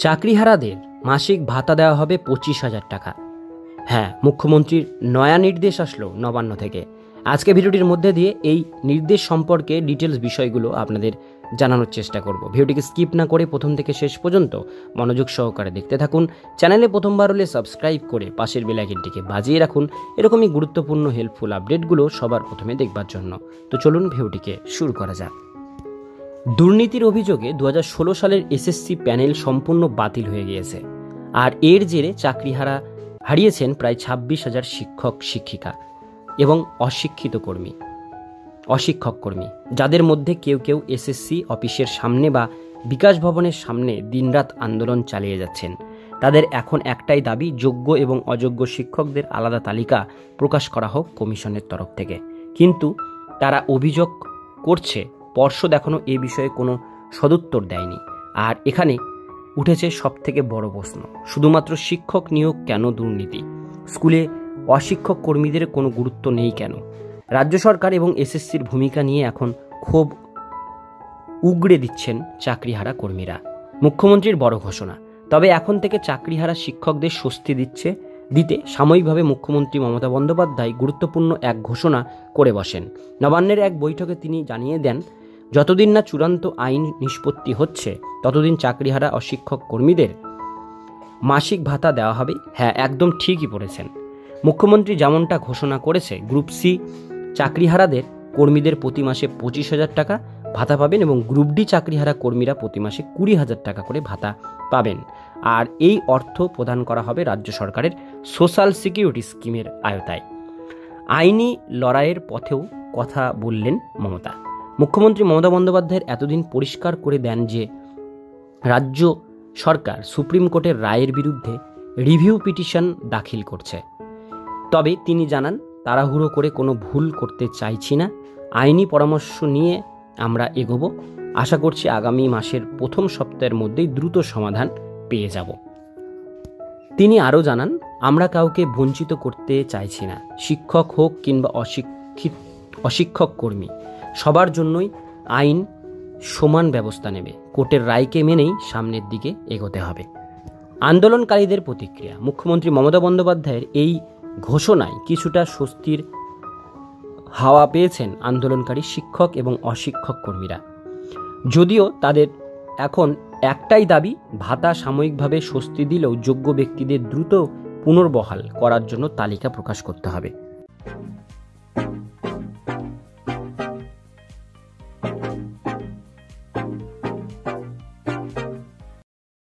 চাকরিহারাদের মাসিক ভাতা দেওয়া হবে 25,000 টাকা। হ্যাঁ, মুখ্যমন্ত্রীর নয়া নির্দেশ আসলো নবান্ন থেকে। আজকে ভিডিওটির মধ্যে দিয়ে এই নির্দেশ সম্পর্কে ডিটেলস বিষয়গুলো আপনাদের জানানোর চেষ্টা করব। ভিডিওটিকে স্কিপ না করে প্রথম থেকে শেষ পর্যন্ত মনোযোগ সহকারে দেখতে থাকুন। চ্যানেলে প্রথমবার হলে সাবস্ক্রাইব করে পাশের বেল আইকনটিকে বাজিয়ে রাখুন এরকমই গুরুত্বপূর্ণ হেল্পফুল আপডেটগুলো সবার প্রথমে দেখবার জন্য। তো চলুন ভিডিওটিকে শুরু করা যাক। দুর্নীতির অভিযোগে 2016 সালের এসএসসি প্যানেল সম্পূর্ণ বাতিল হয়ে গিয়েছে। আর এর জেরে চাকরি হারিয়েছেন প্রায় 26,000 শিক্ষক শিক্ষিকা এবং অশিক্ষক কর্মী, যাদের মধ্যে কেউ কেউ এসএসসি অফিসের সামনে বা বিকাশ ভবনের সামনে দিনরাত আন্দোলন চালিয়ে যাচ্ছেন। তাদের এখন একটাই দাবি, যোগ্য এবং অযোগ্য শিক্ষকদের আলাদা তালিকা প্রকাশ করা হোক কমিশনের তরফ থেকে। কিন্তু তারা অভিযোগ করছে পর্ষদ এখনও এ বিষয়ে কোনো সদুত্তর দেয়নি। আর এখানে উঠেছে সবথেকে বড় প্রশ্ন, শুধুমাত্র শিক্ষক নিয়োগ কেন দুর্নীতি? স্কুলে অশিক্ষক কর্মীদের কোনো গুরুত্ব নেই কেন? রাজ্য সরকার এবং এসএসসির ভূমিকা নিয়ে এখন ক্ষোভ উগড়ে দিচ্ছেন চাকরিহারা কর্মীরা। মুখ্যমন্ত্রীর বড় ঘোষণা, তবে এখন থেকে চাকরিহারা শিক্ষকদের স্বস্তি দিতে সাময়িকভাবে মুখ্যমন্ত্রী মমতা বন্দ্যোপাধ্যায় গুরুত্বপূর্ণ এক ঘোষণা করে বসেন। নবান্নের এক বৈঠকে তিনি জানিয়ে দেন, যতদিন না চূড়ান্ত আইন নিষ্পত্তি হচ্ছে ততদিন চাকরিহারা অশিক্ষক কর্মীদের মাসিক ভাতা দেওয়া হবে। হ্যাঁ, একদম ঠিকই পড়েছেন। মুখ্যমন্ত্রী যেমনটা ঘোষণা করেছে, গ্রুপ সি চাকরিহারাদের কর্মীদের প্রতি মাসে 25,000 টাকা ভাতা পাবেন এবং গ্রুপ ডি চাকরিহারা কর্মীরা প্রতি মাসে 20,000 টাকা করে ভাতা পাবেন। আর এই অর্থ প্রদান করা হবে রাজ্য সরকারের সোশ্যাল সিকিউরিটি স্কিমের আওতায়। আইনি লড়াইয়ের পথেও কথা বললেন মমতা। মুখ্যমন্ত্রী মমতা বন্দ্যোপাধ্যায়ের এতদিন পরিষ্কার করে দেন যে রাজ্য সরকার সুপ্রিম কোর্টের রায়ের বিরুদ্ধে রিভিউ পিটিশন দাখিল করছে। তবে তিনি জানান, তাড়াহুড়ো করে কোনো ভুল করতে চাইছি না, আইনি পরামর্শ নিয়ে আমরা এগোবো। আশা করছি আগামী মাসের প্রথম সপ্তাহের মধ্যেই দ্রুত সমাধান পেয়ে যাব। তিনি আরও জানান, আমরা কাউকে বঞ্চিত করতে চাইছি না, শিক্ষক হোক কিংবা অশিক্ষক কর্মী, সবার জন্যই আইন সমান ব্যবস্থা নেবে। কোর্টের রায়কে মেনেই সামনের দিকে এগোতে হবে। আন্দোলনকারীদের প্রতিক্রিয়া, মুখ্যমন্ত্রী মমতা বন্দ্যোপাধ্যায়ের এই ঘোষণায় কিছুটা স্বস্তির হাওয়া পেয়েছেন আন্দোলনকারী শিক্ষক এবং অশিক্ষক কর্মীরা। যদিও তাদের এখন একটাই দাবি, ভাতা সাময়িকভাবে স্বস্তি দিলেও যোগ্য ব্যক্তিদের দ্রুত পুনর্বহাল করার জন্য তালিকা প্রকাশ করতে হবে।